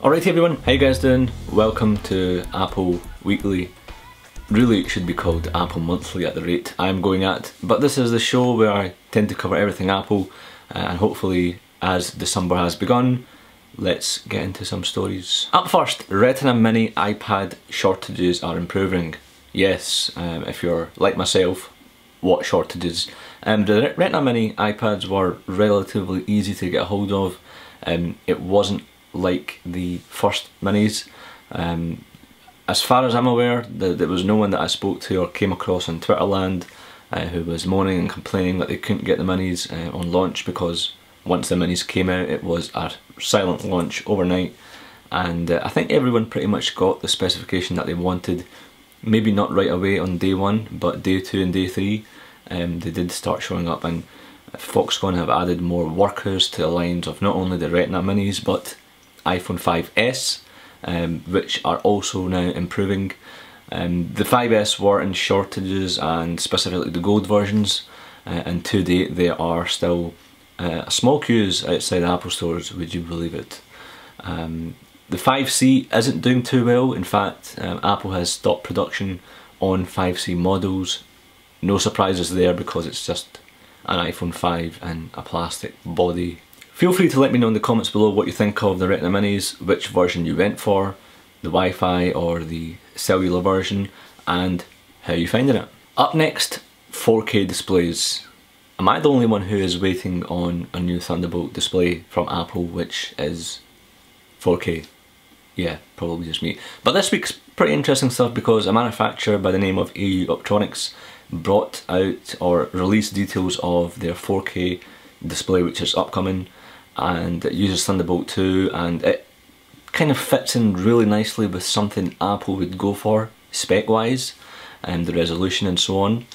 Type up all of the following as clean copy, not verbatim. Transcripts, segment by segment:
Alrighty everyone, how you guys doing? Welcome to Apple Weekly. Really it should be called Apple Monthly at the rate I'm going at, but this is the show where I tend to cover everything Apple, and hopefully as December has begun, let's get into some stories. Up first, Retina Mini iPad shortages are improving. Yes, if you're like myself, what shortages? The Retina Mini iPads were relatively easy to get a hold of. It wasn't like the first minis. As far as I'm aware, there was no one that I spoke to or came across on Twitter land who was moaning and complaining that they couldn't get the minis on launch, because once the minis came out it was a silent launch overnight, and I think everyone pretty much got the specification that they wanted. Maybe not right away on day one, but day 2 and day 3 they did start showing up, and Foxconn have added more workers to the lines of not only the Retina Minis but iPhone 5S, which are also now improving. The 5S were in shortages, and specifically the gold versions, and to date there are still small queues outside Apple stores, would you believe it. The 5C isn't doing too well. In fact, Apple has stopped production on 5C models. No surprises there, because it's just an iPhone 5 and a plastic body. Feel free to let me know in the comments below what you think of the Retina Minis, which version you went for, the Wi-Fi or the cellular version, and how you finding it. Up next, 4K displays. Am I the only one who is waiting on a new Thunderbolt display from Apple which is 4K? Yeah, probably just me. But this week's pretty interesting stuff, because a manufacturer by the name of AU Optronics brought out or released details of their 4K display, which is upcoming, and it uses Thunderbolt 2, and it kind of fits in really nicely with something Apple would go for spec wise, and the resolution and so on.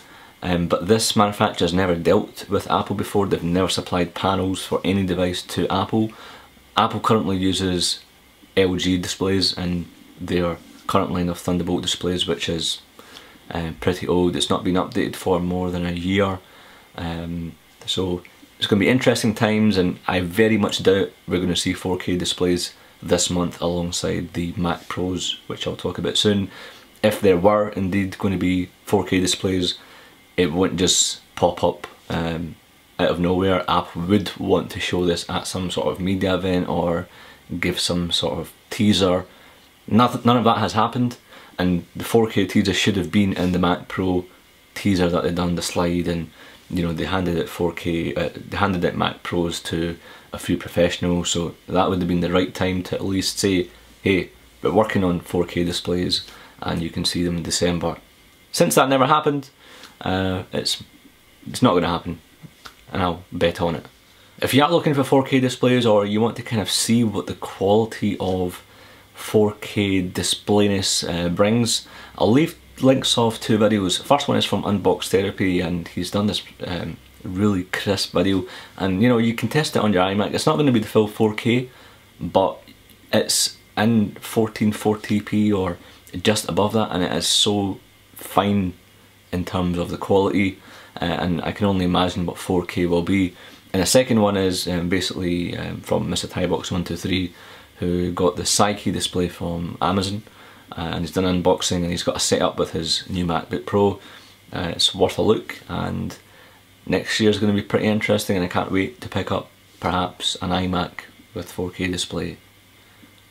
But this manufacturer's never dealt with Apple before. They've never supplied panels for any device to Apple. Apple currently uses LG displays, and their current line of Thunderbolt displays, which is pretty old. It's not been updated for more than a year, so it's going to be interesting times, and I very much doubt we're going to see 4K displays this month alongside the Mac Pros, which I'll talk about soon. If there were indeed going to be 4K displays, it wouldn't just pop up out of nowhere. Apple would want to show this at some sort of media event or give some sort of teaser. None of that has happened, and the 4K teaser should have been in the Mac Pro teaser that they done, the slide, and you know, they handed it 4K, they handed it Mac Pros to a few professionals, so that would have been the right time to at least say, hey, we're working on 4K displays and you can see them in December. Since that never happened, it's not going to happen, and I'll bet on it. If you are looking for 4K displays, or you want to kind of see what the quality of 4K displayness brings, I'll leave links of 2 videos. The first one is from Unbox Therapy, and he's done this really crisp video, and you know, you can test it on your iMac. It's not going to be the full 4K, but it's in 1440p or just above that, and it is so fine in terms of the quality, and I can only imagine what 4K will be. And the second one is basically from Mr. Tybox123, who got the Psyche display from Amazon, and he's done an unboxing, and he's got a setup with his new MacBook Pro. It's worth a look, and next year is going to be pretty interesting, and I can't wait to pick up perhaps an iMac with 4K display.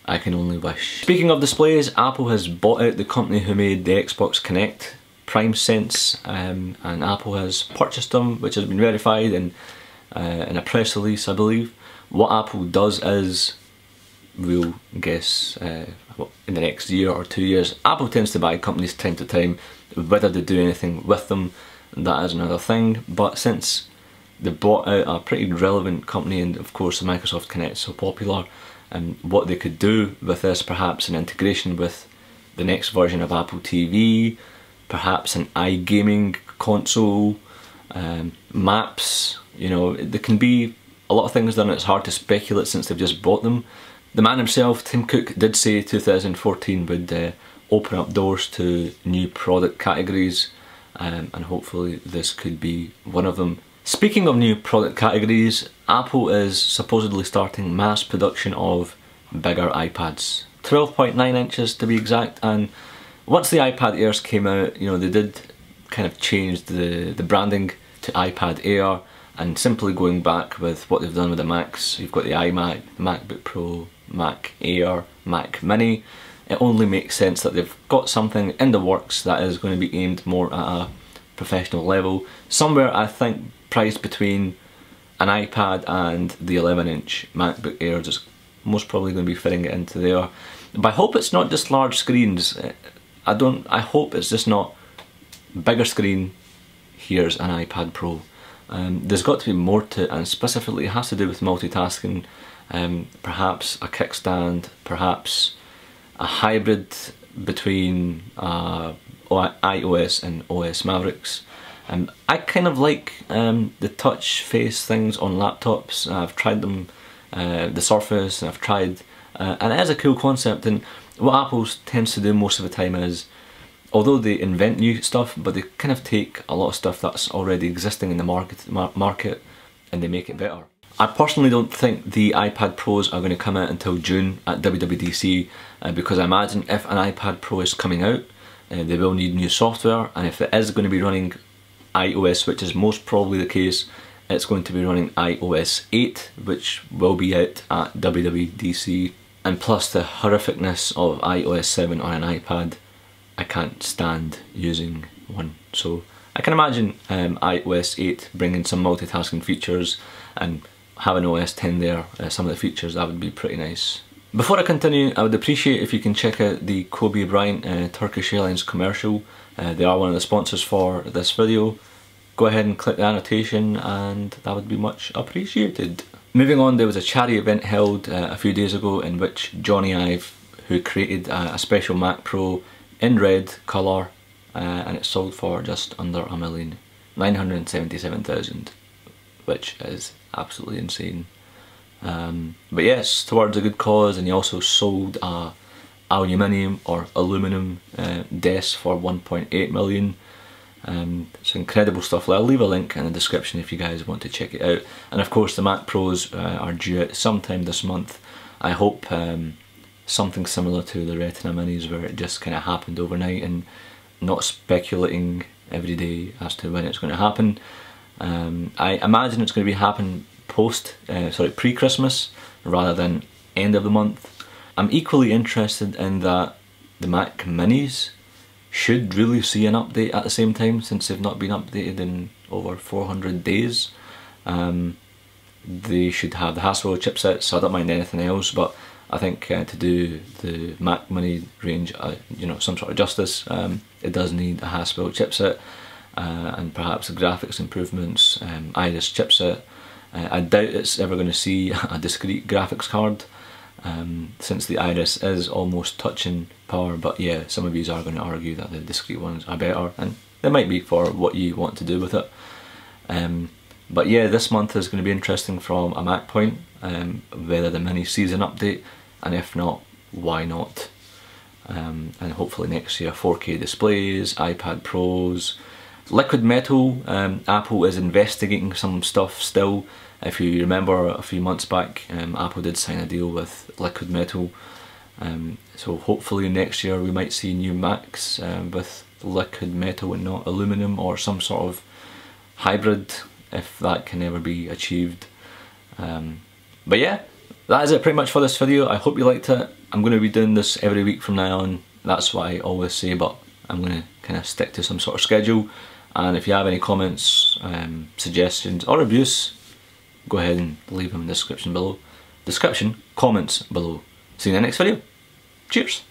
I can only wish. Speaking of displays, Apple has bought out the company who made the Xbox Kinect, PrimeSense, and Apple has purchased them, which has been verified in a press release, I believe. What Apple does is, we'll guess in the next year or 2 years, Apple tends to buy companies time to time. Whether they do anything with them, that is another thing, but since they bought out a pretty relevant company, and of course the Microsoft Kinect is so popular, and what they could do with this, perhaps an integration with the next version of Apple TV, perhaps an iGaming console, maps, you know, there can be a lot of things done. It's hard to speculate since they've just bought them. The man himself, Tim Cook, did say 2014 would open up doors to new product categories, and hopefully this could be one of them. Speaking of new product categories, Apple is supposedly starting mass production of bigger iPads. 12.9 inches to be exact, and once the iPad Airs came out, you know, they did kind of change the branding to iPad Air, and simply going back with what they've done with the Macs. You've got the iMac, the MacBook Pro, Mac Air, Mac Mini. It only makes sense that they've got something in the works that is going to be aimed more at a professional level. Somewhere, I think, priced between an iPad and the 11-inch MacBook Air is most probably going to be fitting it into there. But I hope it's not just large screens. I hope it's just not bigger screen, here's an iPad Pro. There's got to be more to it, and specifically it has to do with multitasking. Perhaps a kickstand, perhaps a hybrid between iOS and OS Mavericks. I kind of like the touch face things on laptops. I've tried them, the Surface, and I've tried, and it is a cool concept. And what Apple tends to do most of the time is, although they invent new stuff, but they kind of take a lot of stuff that's already existing in the market and they make it better. I personally don't think the iPad Pros are going to come out until June at WWDC, because I imagine if an iPad Pro is coming out, they will need new software, and if it is going to be running iOS, which is most probably the case, it's going to be running iOS 8, which will be out at WWDC. And plus the horrificness of iOS 7 on an iPad, I can't stand using one. So I can imagine iOS 8 bringing some multitasking features, and having OS 10 there, some of the features, that would be pretty nice. Before I continue, I would appreciate if you can check out the Kobe Bryant Turkish Airlines commercial. They are one of the sponsors for this video. Go ahead and click the annotation, and that would be much appreciated. Moving on, there was a charity event held a few days ago in which Johnny Ive, who created a special Mac Pro in red colour, and it sold for just under $1 million, 977,000, which is absolutely insane. But yes, towards a good cause, and he also sold a aluminium or aluminum desk for 1.8 million. It's incredible stuff. I'll leave a link in the description if you guys want to check it out. And of course the Mac Pros are due out sometime this month. I hope something similar to the Retina Minis, where it just kind of happened overnight and not speculating every day as to when it's going to happen. I imagine it's going to be happen pre-Christmas rather than end of the month. I'm equally interested in that the Mac Minis should really see an update at the same time, since they've not been updated in over 400 days. They should have the Haswell chipset, so I don't mind anything else, but I think to do the Mac Mini range you know, some sort of justice, it does need a Haswell chipset, and perhaps the graphics improvements, Iris chipset. I doubt it's ever going to see a discrete graphics card, since the Iris is almost touching power, but yeah, some of you are going to argue that the discrete ones are better, and they might be for what you want to do with it. But yeah, this month is going to be interesting from a Mac point, whether the Mini sees an update, and if not, why not? And hopefully next year 4K displays, iPad Pros, liquid metal. Apple is investigating some stuff still. If you remember a few months back, Apple did sign a deal with liquid metal. So hopefully next year we might see new Macs with liquid metal and not aluminum, or some sort of hybrid, if that can ever be achieved. But yeah, that is it pretty much for this video. I hope you liked it. I'm going to be doing this every week from now on. That's what I always say, but I'm going to kind of stick to some sort of schedule. And if you have any comments, suggestions or reviews, go ahead and leave them in the description below. Comments below. See you in the next video. Cheers!